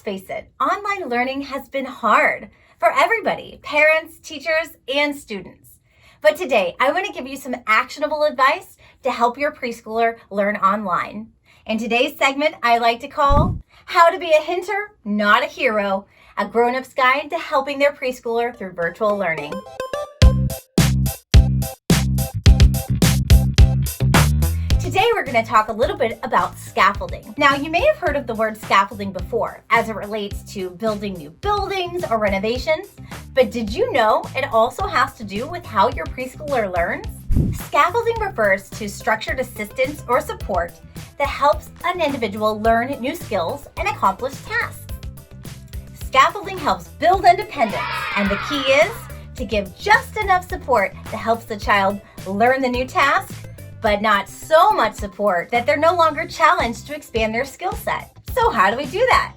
face it, online learning has been hard for everybody, parents, teachers, and students. But today, I want to give you some actionable advice to help your preschooler learn online. In today's segment, I like to call How to Be a Hinter, Not a Hero, a grown-up's guide to helping their preschooler through virtual learning. Today, we're going to talk a little bit about scaffolding. Now, you may have heard of the word scaffolding before as it relates to building new buildings or renovations, but did you know it also has to do with how your preschooler learns? Scaffolding refers to structured assistance or support that helps an individual learn new skills and accomplish tasks. Scaffolding helps build independence, and the key is to give just enough support that helps the child learn the new task, but not so much support that they're no longer challenged to expand their skill set. So how do we do that?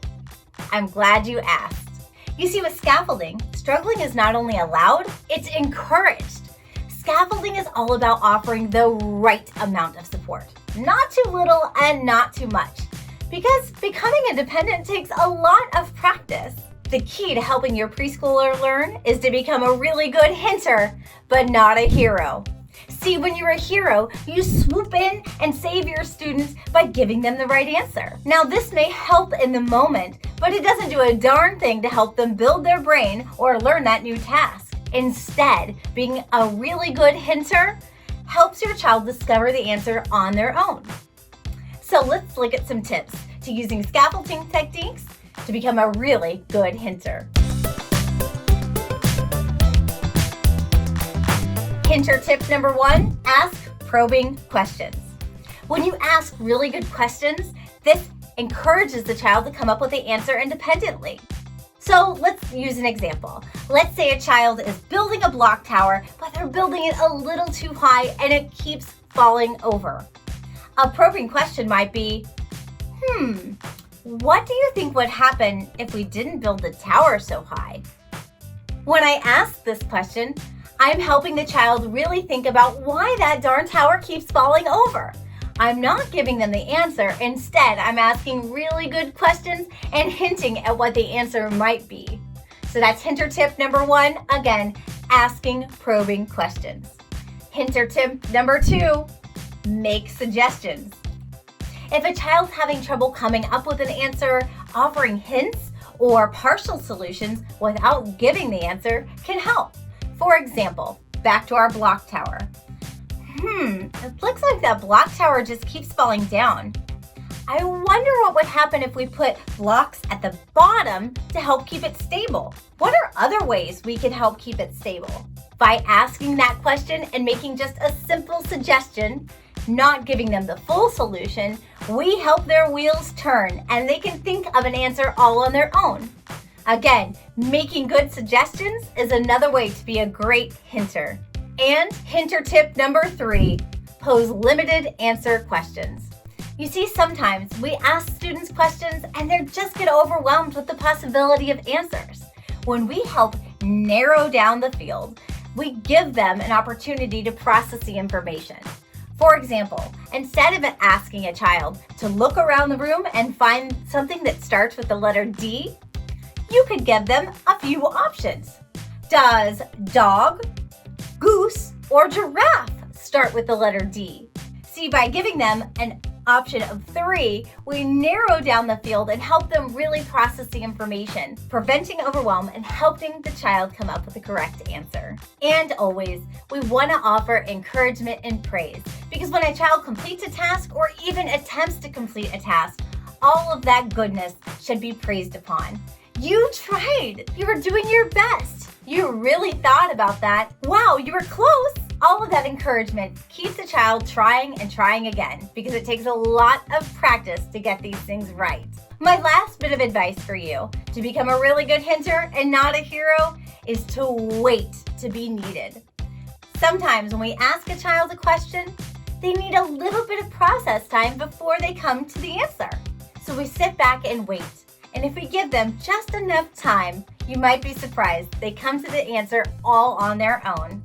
I'm glad you asked. You see, with scaffolding, struggling is not only allowed, it's encouraged. Scaffolding is all about offering the right amount of support, not too little and not too much, because becoming independent takes a lot of practice. The key to helping your preschooler learn is to become a really good hinter, but not a hero. See, when you're a hero, you swoop in and save your students by giving them the right answer. Now, this may help in the moment, but it doesn't do a darn thing to help them build their brain or learn that new task. Instead, being a really good hinter helps your child discover the answer on their own. So let's look at some tips to using scaffolding techniques to become a really good hinter. Hinter tip number 1, ask probing questions. When you ask really good questions, this encourages the child to come up with the answer independently. So let's use an example. Let's say a child is building a block tower, but they're building it a little too high and it keeps falling over. A probing question might be, what do you think would happen if we didn't build the tower so high? When I ask this question, I'm helping the child really think about why that darn tower keeps falling over. I'm not giving them the answer. Instead, I'm asking really good questions and hinting at what the answer might be. So that's hinter tip number 1. Again, asking probing questions. Hinter tip number 2, make suggestions. If a child's having trouble coming up with an answer, offering hints or partial solutions without giving the answer can help. For example, back to our block tower. It looks like that block tower just keeps falling down. I wonder what would happen if we put blocks at the bottom to help keep it stable. What are other ways we can help keep it stable? By asking that question and making just a simple suggestion, not giving them the full solution, we help their wheels turn and they can think of an answer all on their own. Again, making good suggestions is another way to be a great hinter. And hinter tip number 3, pose limited answer questions. You see, sometimes we ask students questions and they just get overwhelmed with the possibility of answers. When we help narrow down the field, we give them an opportunity to process the information. For example, instead of asking a child to look around the room and find something that starts with the letter D, you could give them a few options. Does dog, goose, or giraffe start with the letter D? See, by giving them an option of 3, we narrow down the field and help them really process the information, preventing overwhelm and helping the child come up with the correct answer. And always, we want to offer encouragement and praise, because when a child completes a task or even attempts to complete a task, all of that goodness should be praised upon. You tried. You were doing your best. You really thought about that. Wow, you were close. All of that encouragement keeps the child trying and trying again, because it takes a lot of practice to get these things right. My last bit of advice for you to become a really good hinter and not a hero is to wait to be needed. Sometimes when we ask a child a question, they need a little bit of process time before they come to the answer. So we sit back and wait. And if we give them just enough time, you might be surprised they come to the answer all on their own.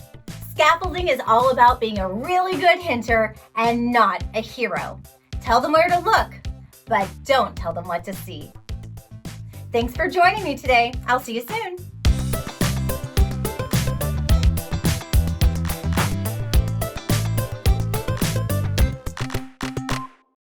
Scaffolding is all about being a really good hinter and not a hero. Tell them where to look, but don't tell them what to see. Thanks for joining me today. I'll see you soon.